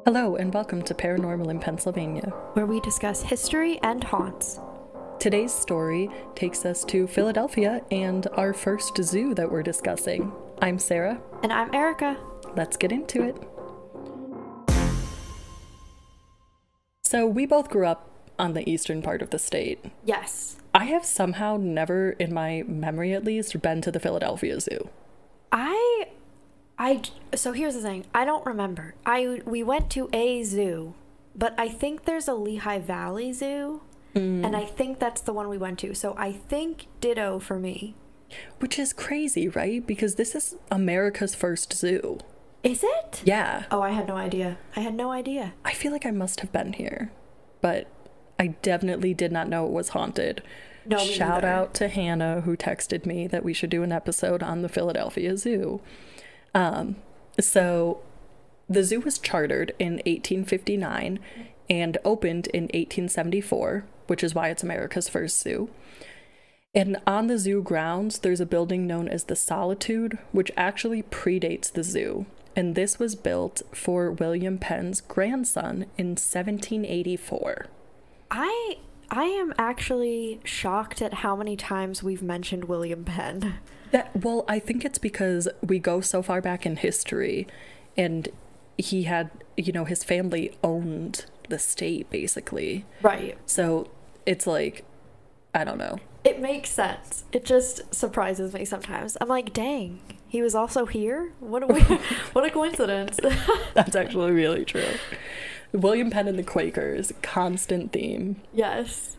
Hello, and welcome to Paranormal in Pennsylvania. Where we discuss history and haunts. Today's story takes us to Philadelphia and our first zoo that we're discussing. I'm Sarah. And I'm Erica. Let's get into it. So, we both grew up on the eastern part of the state. Yes. I have somehow never, in my memory at least, been to the Philadelphia Zoo. So here's the thing. I don't remember. We went to a zoo, but I think there's a Lehigh Valley Zoo, and I think that's the one we went to. So I think ditto for me. Which is crazy, right? Because this is America's first zoo. Is it? Yeah. Oh, I had no idea. I feel like I must have been here, but I definitely did not know it was haunted. No, me Shout neither. out to Hannah, who texted me that we should do an episode on the Philadelphia Zoo. So the zoo was chartered in 1859 and opened in 1874, which is why it's America's first zoo. And on the zoo grounds, there's a building known as the Solitude, which actually predates the zoo. And this was built for William Penn's grandson in 1784. I am actually shocked at how many times we've mentioned William Penn. Well, I think it's because we go so far back in history, and he had, his family owned the state, basically. Right. So it's like, I don't know. It makes sense. It just surprises me sometimes. I'm like, dang, he was also here? What a coincidence. That's actually really true. William Penn and the Quakers, constant theme. Yes.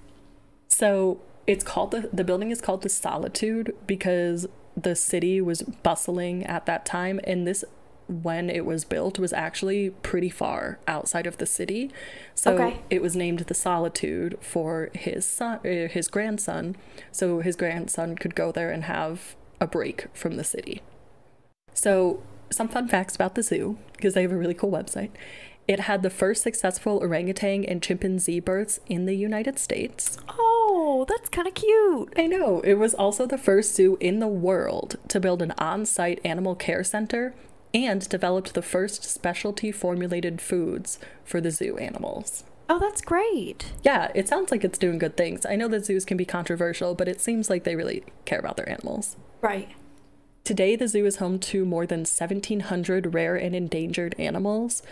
So it's called the building is called the Solitude because the city was bustling at that time, and this, when it was built, was actually pretty far outside of the city. So Okay. It was named the Solitude for his grandson, so his grandson could go there and have a break from the city. So some fun facts about the zoo, because they have a really cool website. It had the first successful orangutan and chimpanzee births in the United States. Oh, that's kind of cute. I know. It was also the first zoo in the world to build an on-site animal care center and developed the first specialty formulated foods for the zoo animals. Oh, that's great. Yeah, it sounds like it's doing good things. I know that zoos can be controversial, but it seems like they really care about their animals. Right. Today, the zoo is home to more than 1,700 rare and endangered animals,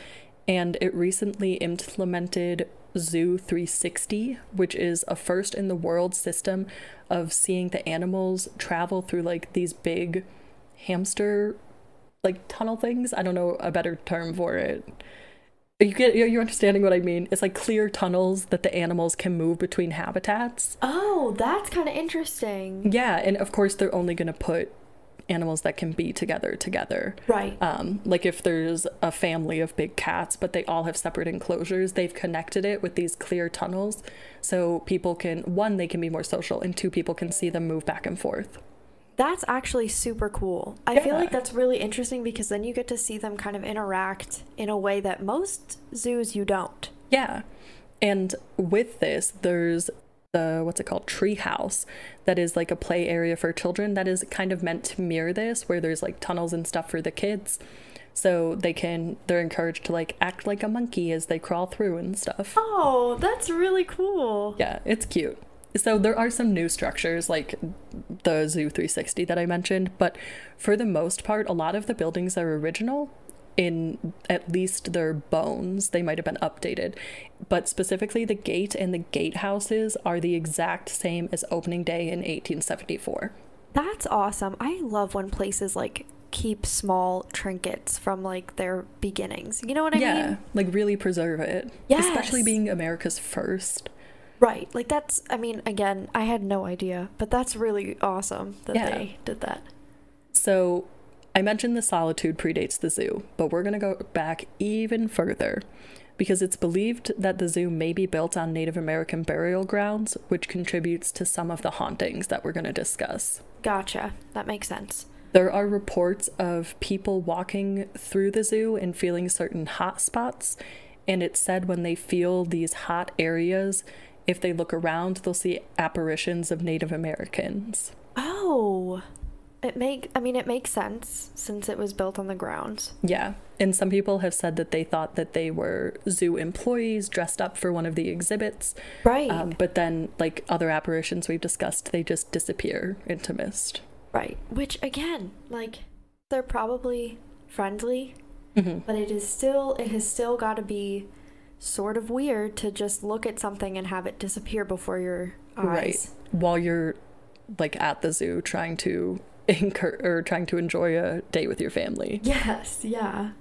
and it recently implemented Zoo 360, which is a first in the world system of seeing the animals travel through like these big hamster like tunnel things. I don't know a better term for it. You're understanding what I mean? It's like clear tunnels that the animals can move between habitats. Oh, that's kind of interesting. Yeah, and of course they're only going to put animals that can be together. Right. Like if there's a family of big cats, but they all have separate enclosures, they've connected it with these clear tunnels. So people can, one, they can be more social, and two, people can see them move back and forth. That's actually super cool. I feel like that's really interesting because then you get to see them kind of interact in a way that most zoos you don't. Yeah. And with this, there's the, what's it called, tree house, that is like a play area for children that is kind of meant to mirror this, where there's like tunnels and stuff for the kids, so they're encouraged to like act like a monkey as they crawl through and stuff. Oh, that's really cool. Yeah, it's cute. So there are some new structures like the Zoo 360 that I mentioned, but for the most part, a lot of the buildings are original in at least their bones. They might have been updated, but specifically the gate and the gatehouses are the exact same as opening day in 1874. That's awesome. I love when places like keep small trinkets from like their beginnings. You know what I mean? Like really preserve it. Yes. Especially being America's first. Right. Like that's, I mean, again, I had no idea, but that's really awesome that they did that. So I mentioned the Solitude predates the zoo, but we're going to go back even further because it's believed that the zoo may be built on Native American burial grounds, which contributes to some of the hauntings that we're going to discuss. Gotcha. That makes sense. There are reports of people walking through the zoo and feeling certain hot spots, and it's said when they feel these hot areas, if they look around, they'll see apparitions of Native Americans. Oh, it makes sense since it was built on the grounds. Yeah. And some people have said that they thought that they were zoo employees dressed up for one of the exhibits. Right. But then, like other apparitions we've discussed, they just disappear into mist. Right. Which, again, like, they're probably friendly, but it has still got to be sort of weird to just look at something and have it disappear before your eyes. Right. While you're, like, at the zoo trying to enjoy a day with your family. Yes, yeah.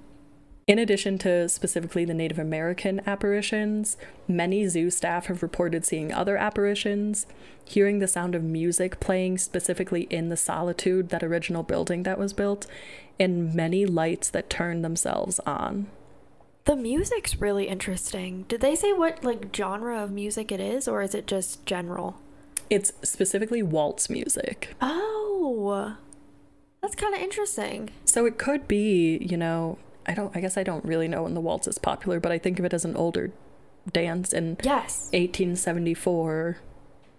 In addition to specifically the Native American apparitions, many zoo staff have reported seeing other apparitions, hearing the sound of music playing specifically in the solitude, that original building that was built, and many lights that turn themselves on. The music's really interesting. Did they say what, like, genre of music it is, or is it just general? It's specifically waltz music. Oh, that's kind of interesting. So it could be, I guess I don't really know when the waltz is popular, but I think of it as an older dance in Yes. 1874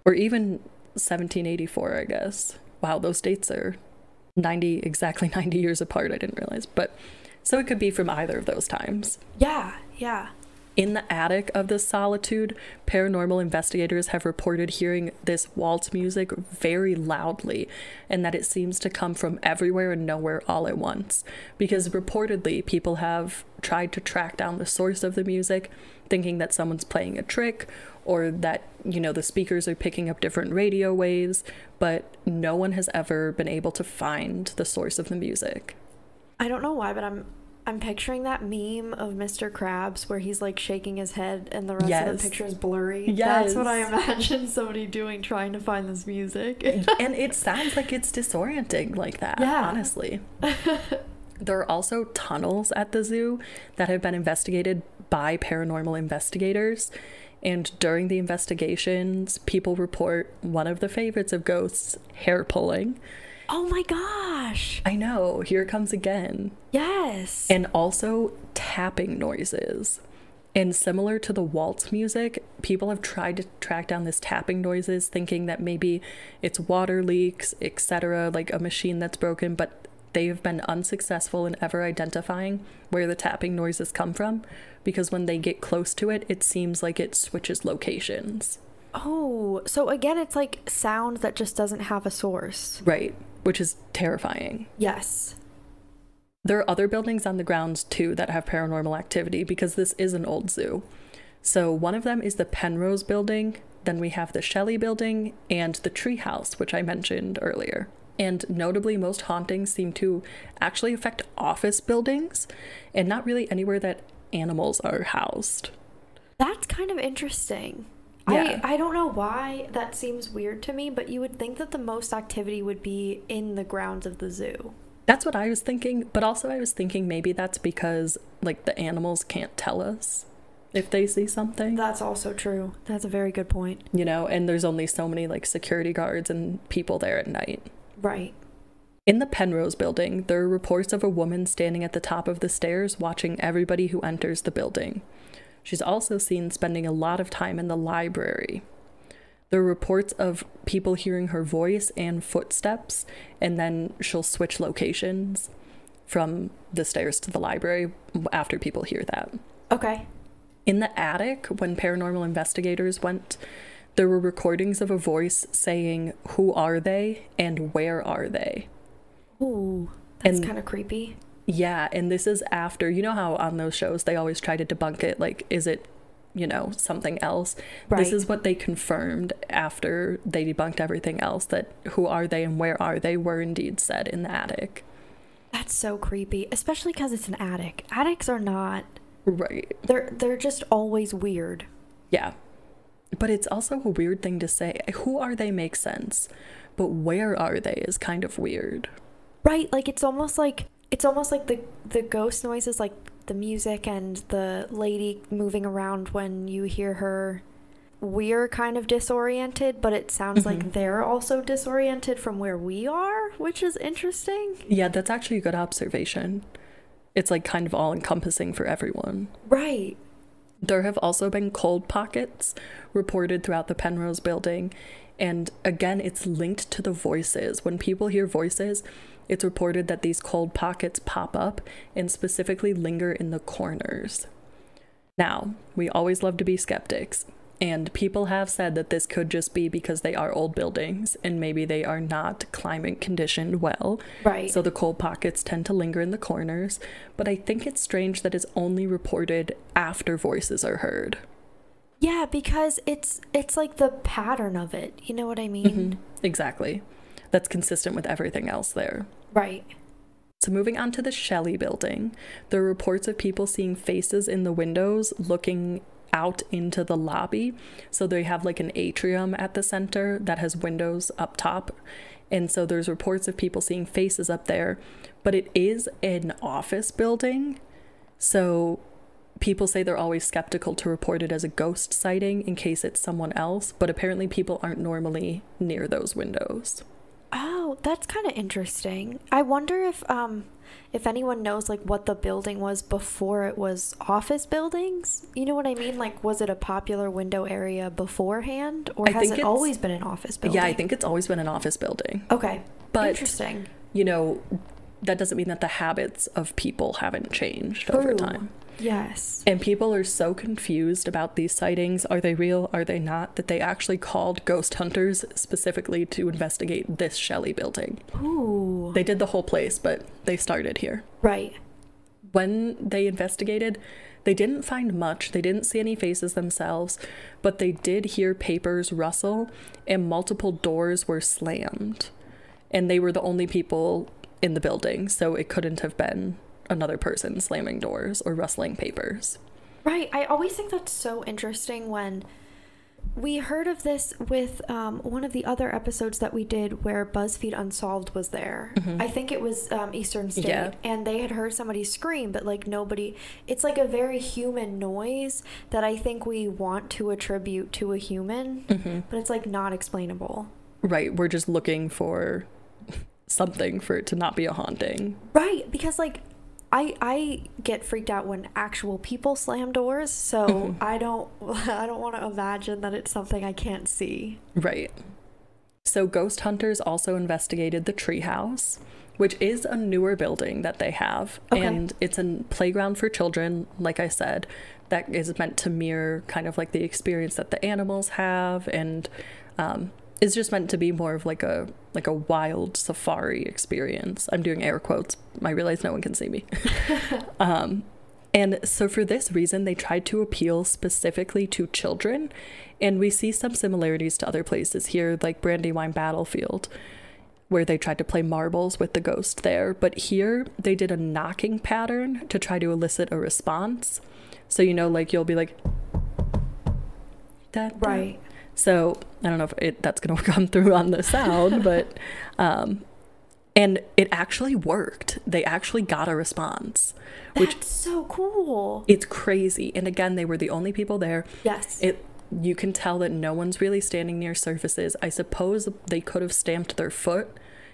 or even 1784, I guess. Wow, those dates are exactly 90 years apart. I didn't realize. But so it could be from either of those times. Yeah, yeah. In the attic of the solitude, paranormal investigators have reported hearing this waltz music very loudly, and that it seems to come from everywhere and nowhere all at once. Because reportedly, people have tried to track down the source of the music, thinking that someone's playing a trick, or that, the speakers are picking up different radio waves, but no one has ever been able to find the source of the music. I don't know why, but I'm picturing that meme of Mr. Krabs where he's like shaking his head and the rest of the picture is blurry. Yes. That's what I imagine somebody doing, trying to find this music. And it sounds like it's disorienting like that, honestly. There are also tunnels at the zoo that have been investigated by paranormal investigators. And during the investigations, people report one of the favorites of ghosts, hair pulling. Oh my gosh. I know. Here it comes again. Yes. And also tapping noises. And similar to the waltz music, people have tried to track down this tapping noises, thinking that maybe it's water leaks, etc., like a machine that's broken, but they have been unsuccessful in ever identifying where the tapping noises come from, because when they get close to it, it seems like it switches locations. Oh, so again, it's like sound that just doesn't have a source. Right. Which is terrifying. Yes. There are other buildings on the grounds too that have paranormal activity, because this is an old zoo. So one of them is the Penrose building, then we have the Shelley building, and the treehouse, which I mentioned earlier. And notably, most hauntings seem to actually affect office buildings and not really anywhere that animals are housed. That's kind of interesting. Yeah. I don't know why that seems weird to me, but you would think that the most activity would be in the grounds of the zoo. That's what I was thinking, but also I was thinking maybe that's because, like, the animals can't tell us if they see something. That's also true. That's a very good point. And there's only so many, like, security guards and people there at night. Right. In the Penrose building, there are reports of a woman standing at the top of the stairs watching everybody who enters the building. She's also seen spending a lot of time in the library. There are reports of people hearing her voice and footsteps, and then she'll switch locations from the stairs to the library after people hear that. Okay. In the attic, when paranormal investigators went, there were recordings of a voice saying, "Who are they and where are they?" Ooh, that's kind of creepy. Yeah, and this is after, how on those shows they always try to debunk it, like, is it, something else? Right. This is what they confirmed after they debunked everything else, that who are they and where are they were indeed said in the attic. That's so creepy, especially because it's an attic. Attics are not... Right. They're just always weird. Yeah. But it's also a weird thing to say. Who are they makes sense, but where are they is kind of weird. Right, like it's almost like the ghost noises, like the music and the lady moving around when you hear her. We're kind of disoriented, but it sounds like they're also disoriented from where we are, which is interesting. Yeah, that's actually a good observation. It's like kind of all encompassing for everyone. Right. There have also been cold pockets reported throughout the Penrose building. And again, it's linked to the voices. When people hear voices, it's reported that these cold pockets pop up and specifically linger in the corners. Now, we always love to be skeptics, and people have said that this could just be because they are old buildings and maybe they are not climate conditioned well. Right. So the cold pockets tend to linger in the corners. But I think it's strange that it's only reported after voices are heard. Yeah, because it's like the pattern of it. You know what I mean? Mm-hmm. Exactly. That's consistent with everything else there. Right. So moving on to the Shelley building, there are reports of people seeing faces in the windows looking out into the lobby. So they have like an atrium at the center that has windows up top. And so there's reports of people seeing faces up there, but it is an office building. So people say they're always skeptical to report it as a ghost sighting in case it's someone else, but apparently people aren't normally near those windows. Oh, that's kind of interesting. I wonder if anyone knows like what the building was before it was office buildings. You know what I mean? Like, was it a popular window area beforehand, or has it always been an office building? Yeah, I think it's always been an office building. Okay, but interesting. You know, that doesn't mean that the habits of people haven't changed over time. Yes. And people are so confused about these sightings. Are they real? Are they not? That they actually called ghost hunters specifically to investigate this Shelley building. Ooh. They did the whole place, but they started here. Right. When they investigated, they didn't find much. They didn't see any faces themselves, but they did hear papers rustle and multiple doors were slammed. And they were the only people in the building, so it couldn't have been another person slamming doors or rustling papers. Right. I always think that's so interesting when we heard of this with one of the other episodes that we did where BuzzFeed Unsolved was there. Mm-hmm. I think it was Eastern State. Yeah. And they had heard somebody scream, but like nobody, it's like a very human noise that I think we want to attribute to a human, mm-hmm. but it's like not explainable. Right. We're just looking for something for it to not be a haunting. Right. Because like I get freaked out when actual people slam doors, so mm-hmm. I don't want to imagine that it's something I can't see. Right. So ghost hunters also investigated the treehouse, which is a newer building that they have. Okay. And it's a playground for children, like I said, that is meant to mirror kind of like the experience that the animals have, and is just meant to be more of like a wild safari experience. I'm doing air quotes. I realize no one can see me. And so for this reason, they tried to appeal specifically to children. And we see some similarities to other places here, like Brandywine Battlefield, where they tried to play marbles with the ghost there. But here they did a knocking pattern to try to elicit a response. So, you know, like you'll be like, da, da. Right. So I don't know if that's going to come through on the sound, but, and it actually worked. They actually got a response. That's so cool. It's crazy. And again, they were the only people there. Yes. You can tell that no one's really standing near surfaces. I suppose they could have stamped their foot,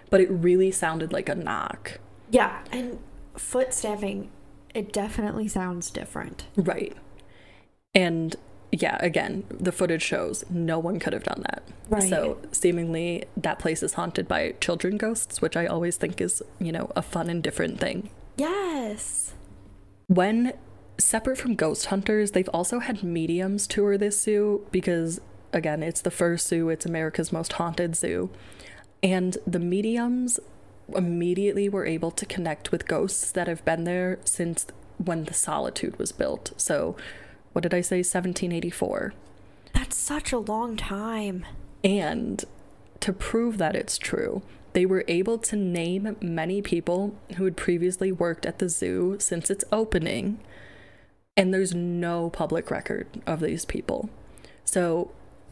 but it really sounded like a knock. Yeah. And foot stamping, it definitely sounds different. Right. And yeah, again, the footage shows no one could have done that. Right. So seemingly that place is haunted by children ghosts, which I always think is, you know, a fun and different thing. Yes. When separate from ghost hunters, they've also had mediums tour this zoo because, again, it's the first zoo. It's America's most haunted zoo. And the mediums immediately were able to connect with ghosts that have been there since when the Solitude was built. So what did I say? 1784. That's such a long time. And to prove that it's true, they were able to name many people who had previously worked at the zoo since its opening. And there's no public record of these people. So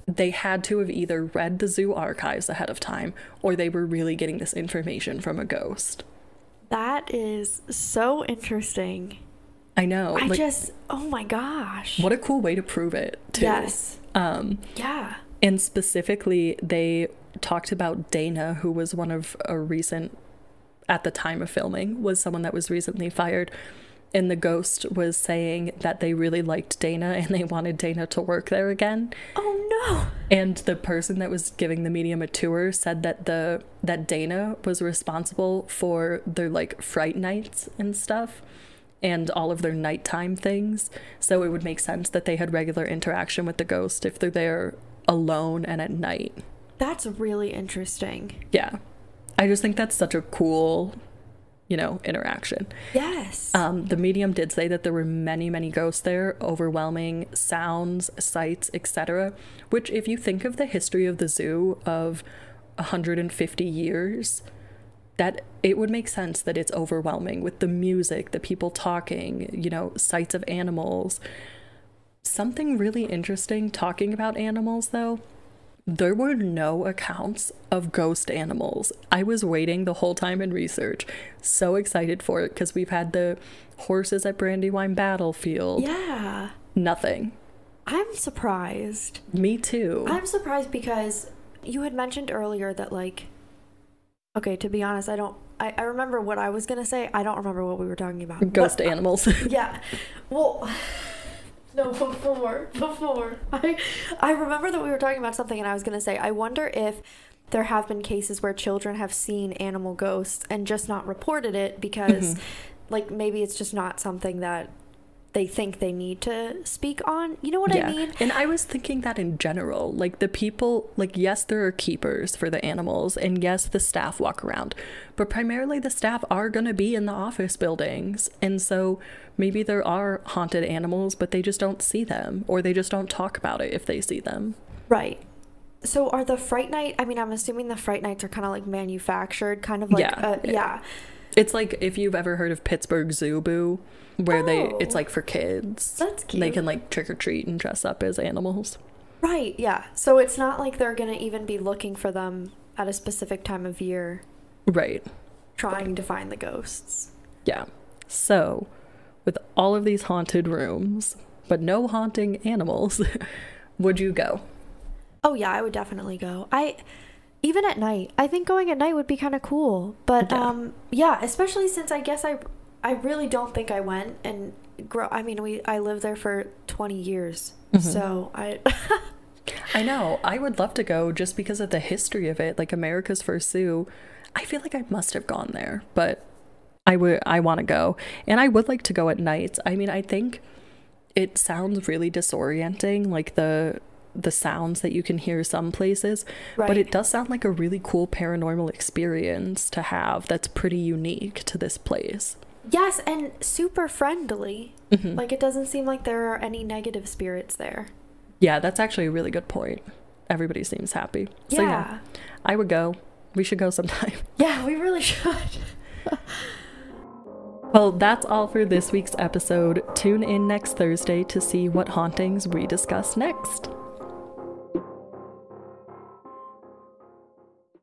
they had to have either read the zoo archives ahead of time, or they were really getting this information from a ghost. That is so interesting. I know. Oh my gosh. What a cool way to prove it, too. Yes. Yeah. And specifically, they talked about Dana, who was one of a recent, at the time of filming, was someone that was recently fired. and the ghost was saying that they really liked Dana and they wanted Dana to work there again. Oh no. And the person that was giving the medium a tour said that that Dana was responsible for their like fright nights and stuff and all of their nighttime things. So it would make sense that they had regular interaction with the ghost if they're there alone and at night. That's really interesting. Yeah. I just think that's such a cool, you know, interaction. Yes. The medium did say that there were many, many ghosts there, overwhelming sounds, sights, etc. Which, if you think of the history of the zoo of 150 years, that it would make sense that it's overwhelming with the music, the people talking, you know, sights of animals. Something really interesting talking about animals, though. There were no accounts of ghost animals. I was waiting the whole time in research. So excited for it because we've had the horses at Brandywine Battlefield. Yeah. Nothing. I'm surprised. Me too. I'm surprised because you had mentioned earlier that, like, okay, to be honest, I remember what I was going to say. I don't remember what we were talking about. Ghost animals. Yeah. Well... No, before. I remember that we were talking about something and I was going to say, I wonder if there have been cases where children have seen animal ghosts and just not reported it because, like, maybe it's just not something that they think they need to speak on. You know what I mean? And I was thinking that in general, like the people, like, yes, there are keepers for the animals and yes, the staff walk around, but primarily the staff are going to be in the office buildings. And so maybe there are haunted animals, but they just don't see them or they just don't talk about it if they see them. Right. So are the fright night, I mean, I'm assuming the fright nights are kind of like manufactured, kind of like, yeah. It's like if you've ever heard of Pittsburgh Zoo Boo, where it's like for kids. That's cute. They can like trick or treat and dress up as animals. Right, yeah. So it's not like they're gonna even be looking for them at a specific time of year. Right. Trying to find the ghosts. Yeah. So, with all of these haunted rooms, but no haunting animals, would you go? Oh yeah, I would definitely go. Even at night, I think going at night would be kind of cool. But yeah, especially since I guess I really don't think I went and I lived there for 20 years. So I know. I would love to go just because of the history of it, like America's first zoo. I feel like I must have gone there, but I want to go. And I would like to go at night. I mean, I think it sounds really disorienting, like the sounds that you can hear some places, but it does sound like a really cool paranormal experience to have that's pretty unique to this place. Yes, and super friendly. Like, it doesn't seem like there are any negative spirits there. Yeah, that's actually a really good point. Everybody seems happy. So yeah, I would go. We should go sometime. Yeah, we really should. Well, that's all for this week's episode. Tune in next Thursday to see what hauntings we discuss next.